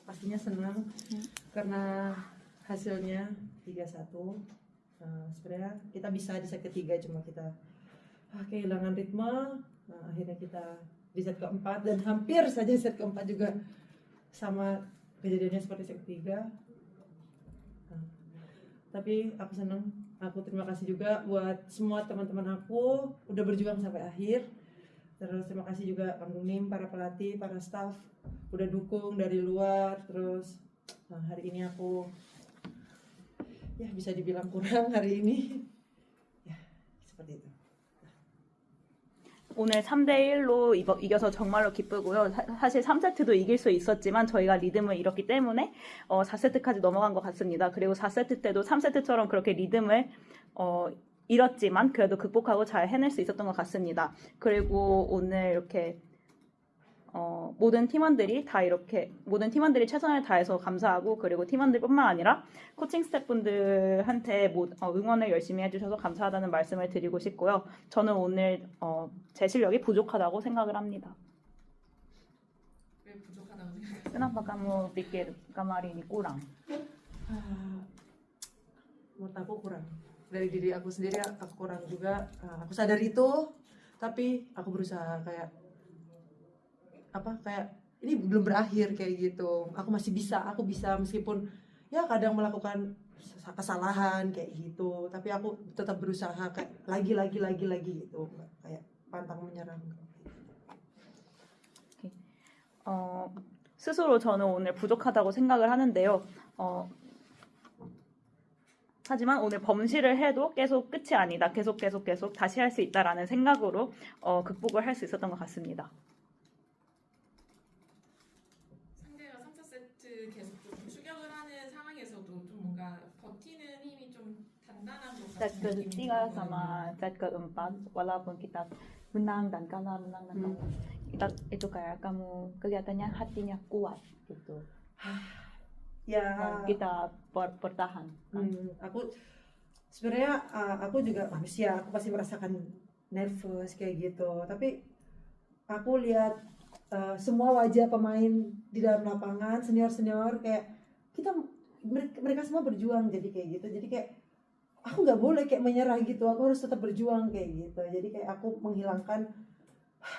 pastinya senang karena hasilnya 3-1. Sebenarnya kita bisa di set ketiga, cuma kita kehilangan ritme. Akhirnya kita di set keempat, dan hampir saja set keempat juga sama kejadiannya seperti set ketiga. Tapi aku senang, aku terima kasih juga buat semua teman-teman aku udah berjuang sampai akhir. Terus terima kasih juga Kang Nim, para pelatih, para staff udah dukung dari luar. Terus hari ini aku ya bisa dibilang kurang hari ini. Ya, seperti itu. 오늘 3대1로 이겨서 정말로 기쁘고요. 사실 3세트도 이길 수 있었지만 저희가 리듬을 잃었기 때문에 4세트까지 넘어간 것 같습니다. 그리고 4세트 때도 3세트처럼 그렇게 리듬을 잃었지만 그래도 극복하고 잘 해낼 수 있었던 것 같습니다. 그리고 오늘 이렇게 모든 팀원들이 최선을 다해서 감사하고, 그리고 팀원들뿐만 아니라 코칭 스태프분들한테 응원을 열심히 해주셔서 감사하다는 말씀을 드리고 싶고요. 저는 오늘 제 실력이 부족하다고 생각을 합니다. 왜 부족하다고 생각해요? Kenapa kamu pikir kemarin ini kurang? Menurut aku kurang. Dari diri aku sendiri aku kurang juga. Aku sadar itu, tapi aku berusaha kayak ini belum berakhir kayak gitu. Aku masih bisa, aku bisa meskipun ya kadang melakukan kesalahan kayak gitu, tapi aku tetap berusaha kayak lagi gitu, kayak pantang menyerah. 스스로 저는 오늘 부족하다고 생각을 하는데요. 하지만 오늘 범실을 해도 계속 끝이 아니다. 계속 다시 할 수 있다라는 생각으로 극복을 할 수 있었던 것 같습니다. 상대가 3, 4세트 계속 좀 추격을 하는 상황에서도 좀 뭔가 버티는 힘이 좀 단단한 것 Set 같은 느낌이 ketiga 들거든요. sama set keempat, walaupun kita menang dan kalah, itu kayak kamu kelihatannya hatinya kuat gitu. Ya, kita bertahan. Aku sebenarnya aku juga manusia, aku pasti merasakan nervous kayak gitu. Tapi aku lihat semua wajah pemain di dalam lapangan, senior kayak mereka semua berjuang, jadi kayak gitu. Jadi kayak aku nggak boleh kayak menyerah gitu, aku harus tetap berjuang kayak gitu. Jadi kayak aku menghilangkan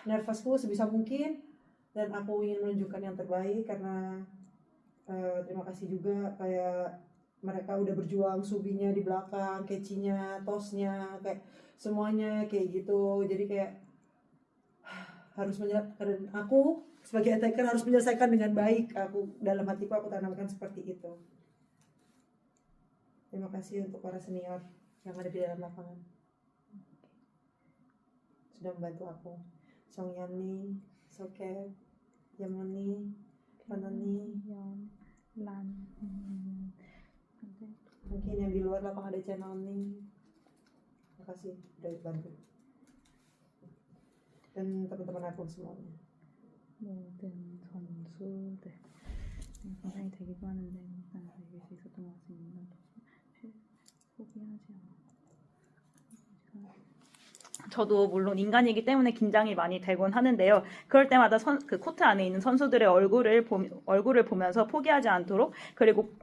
nervousku sebisa mungkin, dan aku ingin menunjukkan yang terbaik karena terima kasih juga kayak mereka udah berjuang, subinya di belakang, catching-nya, toss-nya, kayak semuanya kayak gitu. Jadi kayak aku sebagai attacker harus menyelesaikan dengan baik. Aku dalam hatiku aku tanamkan seperti itu. Terima kasih untuk para senior yang ada di dalam lapangan, sudah membantu aku. Song Yani, Soke, Yamani, Panani, Lan. mungkin yang di luar lapangan ada channel nih. Terima kasih udah bantu, dan teman-teman aku semuanya. 모든 선수들 굉장히 되기도 하는데 일단 이길 수 있었던 것 같습니다. 포기하지 않아. 저도 물론 인간이기 때문에 긴장이 많이 되곤 하는데요. 그럴 때마다 그 코트 안에 있는 선수들의 얼굴을 보면서 포기하지 않도록, 그리고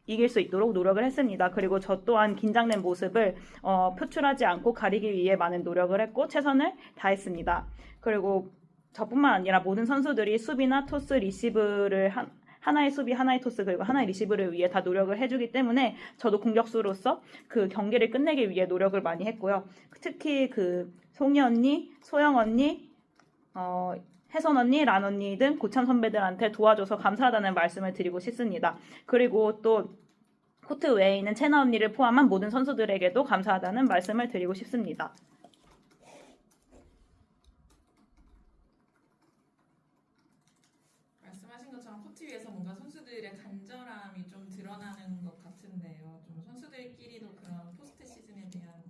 이길 수 있도록 노력을 했습니다. 그리고 저 또한 긴장된 모습을 표출하지 않고 가리기 위해 많은 노력을 했고 최선을 다했습니다. 그리고 저뿐만 아니라 모든 선수들이 수비나 토스, 리시브를 하나의 수비, 하나의 토스, 그리고 하나의 리시브를 위해 다 노력을 해주기 때문에 저도 공격수로서 그 경기를 끝내기 위해 노력을 많이 했고요. 특히 그 송이 언니, 소영 언니, 혜선 언니, 란 언니 등 고참 선배들한테 도와줘서 감사하다는 말씀을 드리고 싶습니다. 그리고 또 코트 외에 있는 채나 언니를 포함한 모든 선수들에게도 감사하다는 말씀을 드리고 싶습니다. 말씀하신 것처럼 코트 위에서 뭔가 선수들의 간절함이 좀 드러나는 것 같은데요. 좀 선수들끼리도 그런 포스트 시즌에 대한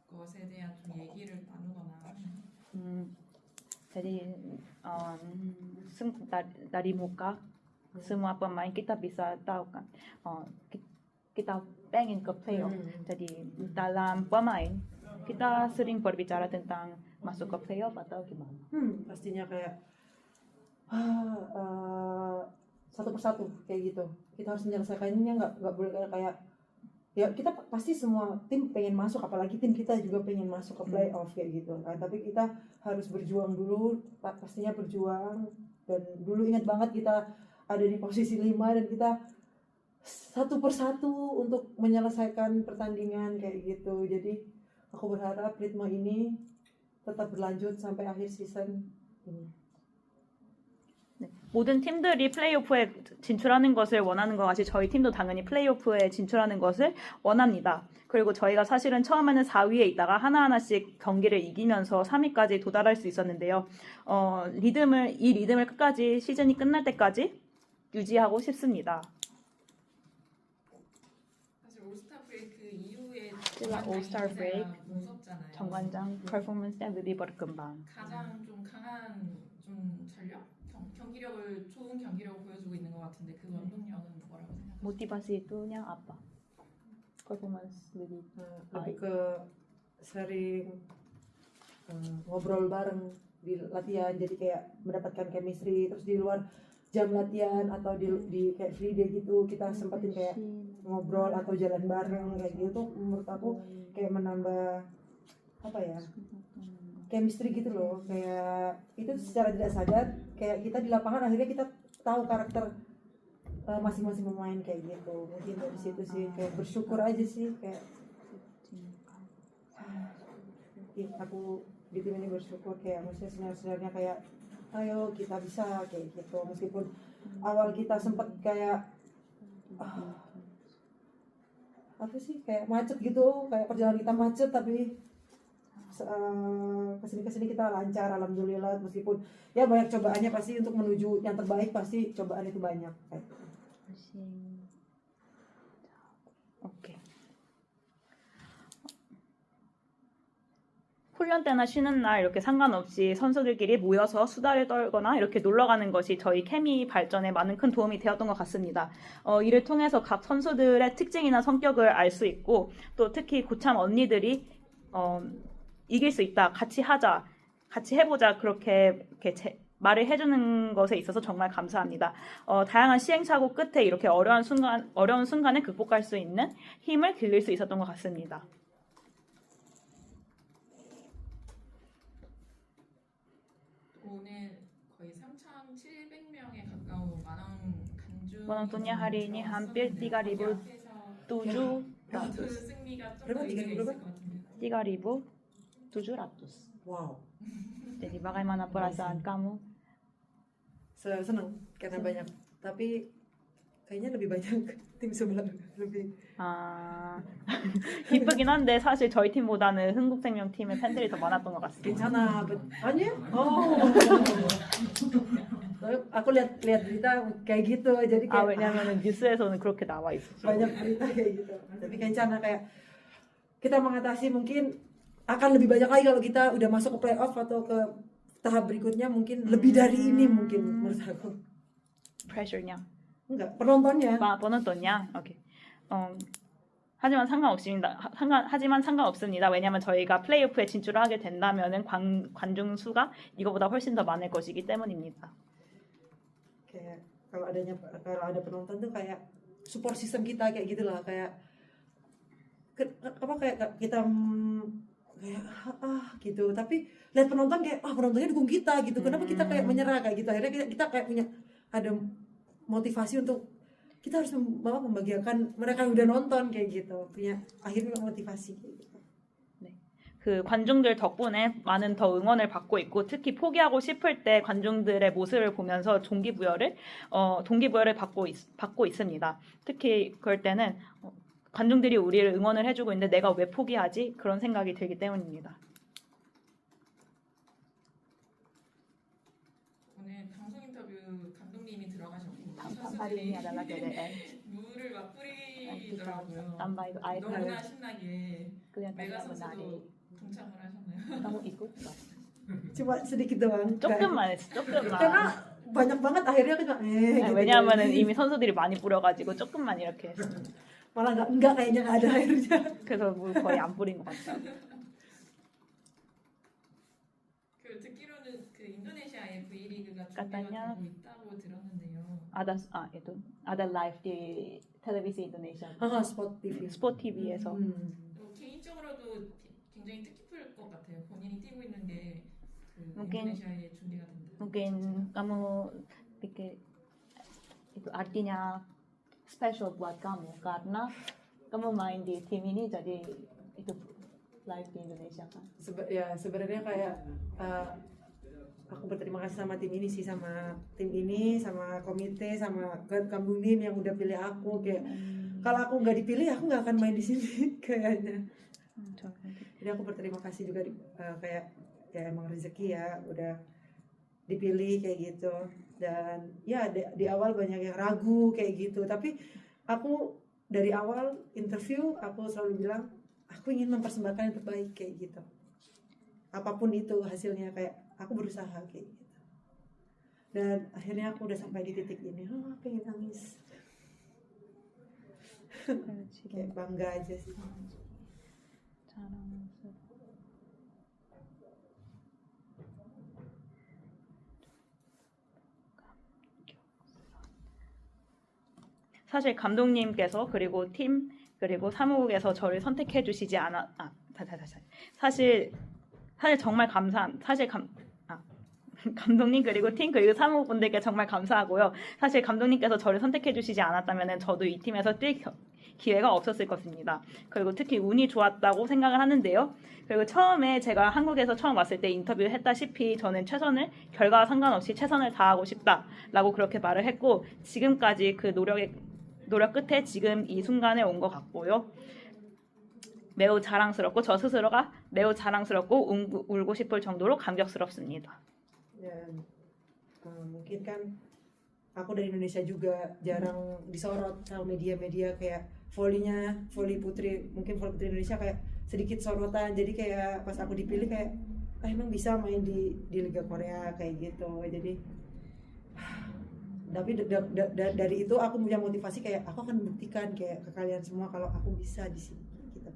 것에 대한 좀 얘기를 나누거나. Jadi dari muka semua pemain kita bisa tahu kan, kita pengen ke playoff. Jadi dalam pemain kita sering berbicara tentang masuk ke playoff atau gimana? Pastinya kayak satu persatu kayak gitu. Kita harus menyelesaikannya, nggak boleh kayak ya kita pasti semua tim pengen masuk, apalagi tim kita juga pengen masuk ke playoff kayak gitu kan. Tapi kita harus berjuang dulu, pastinya berjuang. Dan dulu ingat banget kita ada di posisi 5 dan kita satu persatu untuk menyelesaikan pertandingan kayak gitu. Jadi aku berharap ritme ini tetap berlanjut sampai akhir season ini. 모든 팀들이 플레이오프에 진출하는 것을 원하는 것 같이 저희 팀도 당연히 플레이오프에 진출하는 것을 원합니다. 그리고 저희가 사실은 처음에는 4위에 있다가 하나하나씩 경기를 이기면서 3위까지 도달할 수 있었는데요. 이 리듬을 끝까지 시즌이 끝날 때까지 유지하고 싶습니다. 사실 올스타 브레이크 이후에 올스타 브레이크 무섭잖아요. 정관장 퍼포먼스에 느리버릇 금방 가장 좀 강한 좀 전력? 경기력을 좋은 경기력을 보여주고 있는 것 같은데 그 원동력은 뭐라고 생각하세요? motivasi itunya apa? Performance lebih Lebih ke sering ngobrol bareng di latihan, jadi kayak mendapatkan chemistry. Terus di luar jam latihan atau di kayak free day gitu kita sempetin kayak ngobrol atau jalan bareng kayak gitu. Menurut aku kayak menambah apa ya, chemistry gitu loh. Kayak itu secara tidak sadar kayak kita di lapangan akhirnya kita tahu karakter masing-masing pemain kayak gitu. Mungkin dari situ sih kayak bersyukur aja sih, kayak aku di tim ini bersyukur kayak maksudnya senior-seniornya kayak ayo kita bisa kayak gitu. Meskipun awal kita sempet kayak apa sih kayak macet gitu, kayak perjalanan kita macet, tapi kesini kita lancar alhamdulillah. Meskipun ya banyak cobaannya, pasti untuk menuju yang terbaik pasti cobaan itu banyak. 오케이. 훈련 때나 쉬는 날 이렇게 상관없이 선수들끼리 모여서 수다를 떨거나 이렇게 놀러 가는 것이 저희 케미 발전에 많은 큰 도움이 되었던 것 같습니다. 이를 통해서 각 선수들의 특징이나 성격을 알 수 있고, 또 특히 고참 언니들이 이길 수 있다, 같이 하자, 같이 해보자, 그렇게 이렇게 말을 해주는 것에 있어서 정말 감사합니다. 다양한 시행착오 끝에 이렇게 어려운 순간을 극복할 수 있는 힘을 길릴 수 있었던 것 같습니다. 오늘 거의 3,700명에 가까운 간주 원앙토냐 하리니 한필 띠가리브 tujuh 그 승리가 좀 더 의미가 있을 것 같은데. 3.700. Wow. Jadi bagaimana perasaan kamu? Senang karena banyak, tapi kayaknya lebih banyak tim sebelah lebih. 기쁘긴 한데 사실 저희 팀보다는 흥국생명 팀의 팬들이 더 많았던 것 같습니다. 괜찮아, aja? Oh. Aku lihat berita kayak gitu, jadi kayak 왜냐면은 뉴스에서는 그렇게 나와 있어. banyak berita kayak gitu. Tapi Kencana kayak kita mengatasi mungkin akan lebih banyak lagi kalau kita udah masuk ke playoff atau ke tahap berikutnya, mungkin lebih dari ini mungkin menurut aku. Pressurenya. Enggak, penontonnya. 번호또냐? 오케이. 하지만 상관없습니다. 왜냐하면 저희가 플레이오프에 진출을 하게 된다면은 관중 수가 이거보다 훨씬 더 많을 것이기 때문입니다. Kayak kalau ada penonton tuh kayak support system kita kayak gitulah, kayak kayak kita kayak gitu, tapi lihat penonton kayak penontonnya dukung kita gitu. Kenapa kita kayak menyerah kayak gitu? Akhirnya kita kayak punya ada motivasi untuk kita harus membahagiakan mereka yang udah nonton kayak gitu. Punya akhirnya motivasi kayak gitu. 그 관중들 덕분에 많은 더 응원을 받고 있고, 특히 포기하고 싶을 때 관중들의 모습을 보면서 동기부여를 받고 있습니다. 특히 그럴 때는 관중들이 우리를 응원을 해주고 있는데 내가 왜 포기하지? 그런 생각이 들기 때문입니다. 오늘 방송 인터뷰 감독님이 들어가셨고 반팔이 선수들이 물을 막 뿌리더라고요. 너무나 신나게 메가 선수도 동참을 하셨나요? 너무 ikut. Cuma sedikit doang. 조금만 했어, 조금만. Karena banyak banget akhirnya kan gitu. 왜냐하면은 이미 선수들이 많이 뿌려가지고 조금만 이렇게 했어. Malah enggak kayaknya nggak ada akhirnya. 그래서 물 거의 안 뿌린 것 같아요. 듣기로는 그 인도네시아의 V리그가 준비가 katanya 되고 있다고 들었는데요. itu ada live di televisi Indonesia Spot TV. 스포 TV에서 또 개인적으로도 굉장히 뜻깊을 것 같아요. 본인이 뛰고 있는 게그 mungkin 인도네시아에 준비가 된다. mungkin kamu pikir itu artinya special buat kamu karena kamu main di tim ini jadi itu live di Indonesia kan. Sebenarnya kayak aku berterima kasih sama tim ini sih, sama tim ini, sama komite, sama Kampung Nim yang udah pilih aku. Kayak kalau aku nggak dipilih aku nggak akan main di sini kayaknya. Jadi aku berterima kasih juga kayak ya emang rezeki ya udah dipilih kayak gitu. Dan ya di awal banyak yang ragu kayak gitu, tapi aku dari awal interview aku selalu bilang aku ingin mempersembahkan yang terbaik kayak gitu. Apapun itu hasilnya, kayak aku berusaha kayak gitu. Dan akhirnya aku udah sampai di titik ini. Pengen nangis. Kayak bangga aja sih. 사실 감독님께서 그리고 팀 그리고 사무국에서 저를 선택해 주시지 다시. 사실 정말 감독님 그리고 팀 그리고 사무분들께 정말 감사하고요. 사실 감독님께서 저를 선택해 주시지 않았다면 저도 이 팀에서 뛸 기회가 없었을 것입니다. 그리고 특히 운이 좋았다고 생각을 하는데요. 그리고 처음에 제가 한국에서 처음 왔을 때 인터뷰했다시피 저는 결과와 상관없이 최선을 다하고 싶다라고 그렇게 말을 했고 지금까지 그 노력 끝에 지금 이 순간에 온 것 같고요. 매우 자랑스럽고 저 스스로가 매우 자랑스럽고 울고 싶을 정도로 감격스럽습니다. Dan mungkin kan aku dari Indonesia juga jarang disorot sama media-media kayak voli putri Indonesia kayak sedikit sorotan. Jadi kayak pas aku dipilih kayak emang bisa main di Liga Korea kayak gitu. Jadi tapi dari itu aku punya motivasi kayak aku akan buktikan kayak ke kalian semua kalau aku bisa di sini gitu.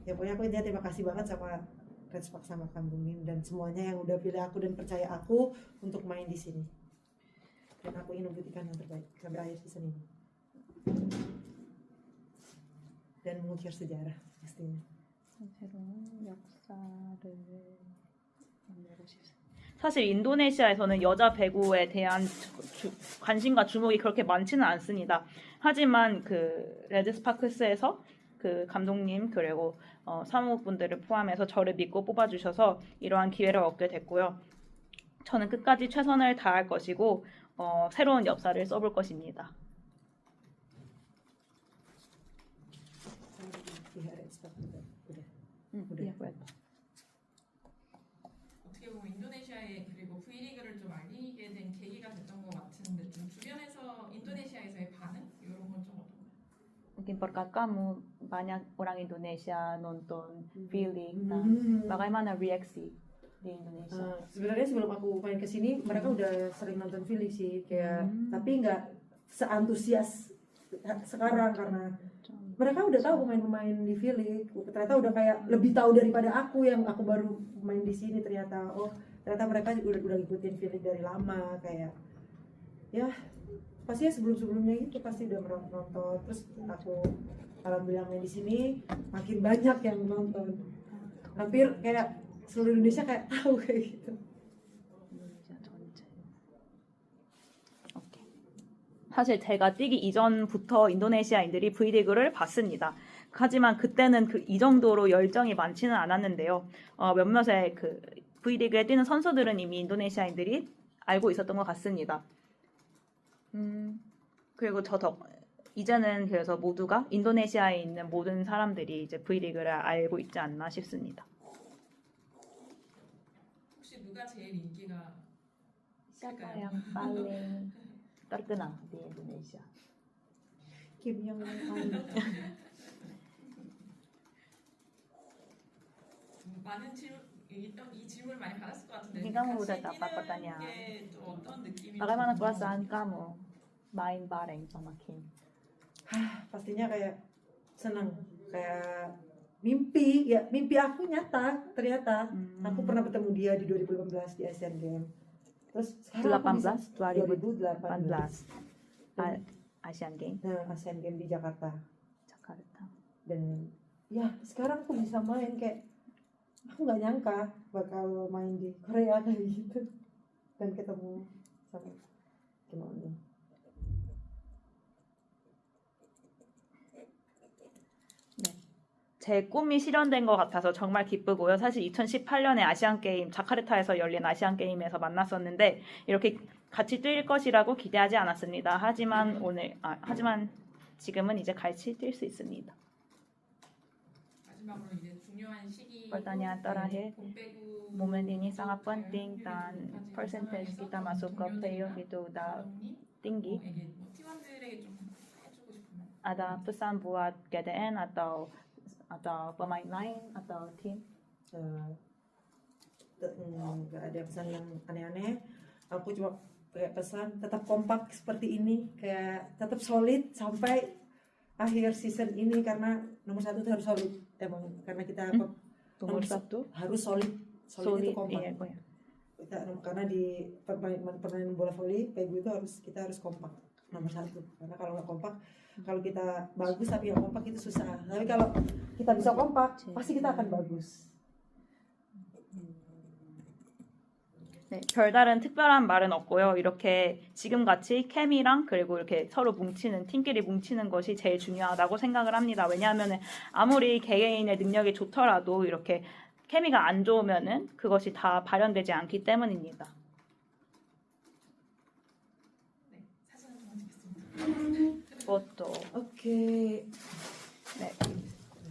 Ya pokoknya aku intinya terima kasih banget sama Red Spark sama Kampung Nim dan semuanya yang udah pilih aku dan percaya aku untuk main di sini. Dan aku ingin membuktikan yang terbaik sampai akhir season ini. Dan mengukir sejarah pastinya. 사실 인도네시아에서는 여자 배구에 대한 관심과 주목이 그렇게 많지는 않습니다. 하지만 그 레드스파크스에서 그 감독님 그리고 사무분들을 포함해서 저를 믿고 뽑아주셔서 이러한 기회를 얻게 됐고요. 저는 끝까지 최선을 다할 것이고 새로운 역사를 써볼 것입니다. 어떻게 보면 인도네시아에 그리고 V리그를 좀 알리게 된 계기가 됐던 것 같은데 좀 주변에서 인도네시아에서의 반응 이런 건 좀 어떤가요? Mungkin berkat kamu banyak orang Indonesia nonton V-League. Bagaimana reaksi di Indonesia? Sebenarnya sebelum aku main ke sini mereka udah sering nonton V-League sih kayak tapi nggak seantusias sekarang karena mereka udah tahu pemain-pemain di V-League. Ternyata udah kayak lebih tahu daripada aku yang aku baru main di sini ternyata. Ternyata mereka udah ngikutin V-League dari lama kayak ya pastinya sebelumnya itu pasti udah nonton. Terus aku alhamdulillah main di sini makin banyak yang nonton. Hampir kayak seluruh Indonesia kayak tahu kayak gitu. 사실 제가 뛰기 이전부터 인도네시아인들이 V리그를 봤습니다. 하지만 그때는 이 정도로 열정이 많지는 않았는데요. 몇몇의 그 V리그에 뛰는 선수들은 이미 인도네시아인들이 알고 있었던 것 같습니다. 그리고 이제는 그래서 모두가 인도네시아에 있는 모든 사람들이 이제 V리그를 알고 있지 않나 싶습니다. 혹시 누가 제일 인기가 Siapa yang paling terkenal di Indonesia? Kim Young paling 많은 이 질문 많이 받았을 것 같은데 Ini kamu udah 같이 dapat 뛰는 pertanyaan. 게 좀 어떤 느낌이 Bagaimana perasaan kamu main bareng sama Kim? pastinya kayak senang kayak mimpi aku nyata ternyata. Aku pernah bertemu dia di 2018 di Asian Games. Terus sekarang 2018. 아시안 게임 Asian Games di Jakarta. 자카르타. Dan ya sekarang aku bisa main kayak aku nggak nyangka bakal main di Korea kayak gitu dan ketemu sama gimana. 제 꿈이 실현된 것 같아서 정말 기쁘고요. 사실 2018년에 아시안게임, 자카르타에서 열린 아시안게임에서 만났었는데 이렇게 같이 뛸 것이라고 기대하지 않았습니다. 하지만 지금은 이제 같이 뛸 수 있습니다. 마지막으로 이제 중요한 시기 Pertanyaan terakhir, 봄 빼고 momen ini sangat penting dan persentage kita masuk ke playoff itu udah tinggi. 팀원들에게 좀 해주고 싶으면 Ada pesan buat GDN atau pemain lain atau tim? Nggak ada pesan yang aneh-aneh. Aku cuma kayak pesan tetap kompak seperti ini, kayak tetap solid sampai akhir season ini karena nomor 1 itu harus solid emang karena kita Nomor 1? harus solid itu kompak. Iya, ya. Karena di permainan bola voli Pegu itu kita harus kompak nomor 1 karena kalau nggak kompak, kalau kita bagus tapi nggak kompak itu susah. Tapi kalau kita bisa kompak pasti kita akan bagus. 네, 별다른 특별한 말은 없고요. 이렇게 지금같이 케미랑 그리고 이렇게 서로 팀끼리 뭉치는 것이 제일 중요하다고 생각을 합니다. 왜냐하면 아무리 개개인의 능력이 좋더라도 이렇게 케미가 안 좋으면은 그것이 다 발현되지 않기 때문입니다. 네, 사진 한 장만 찍겠습니다. 그것도 Oke. 네,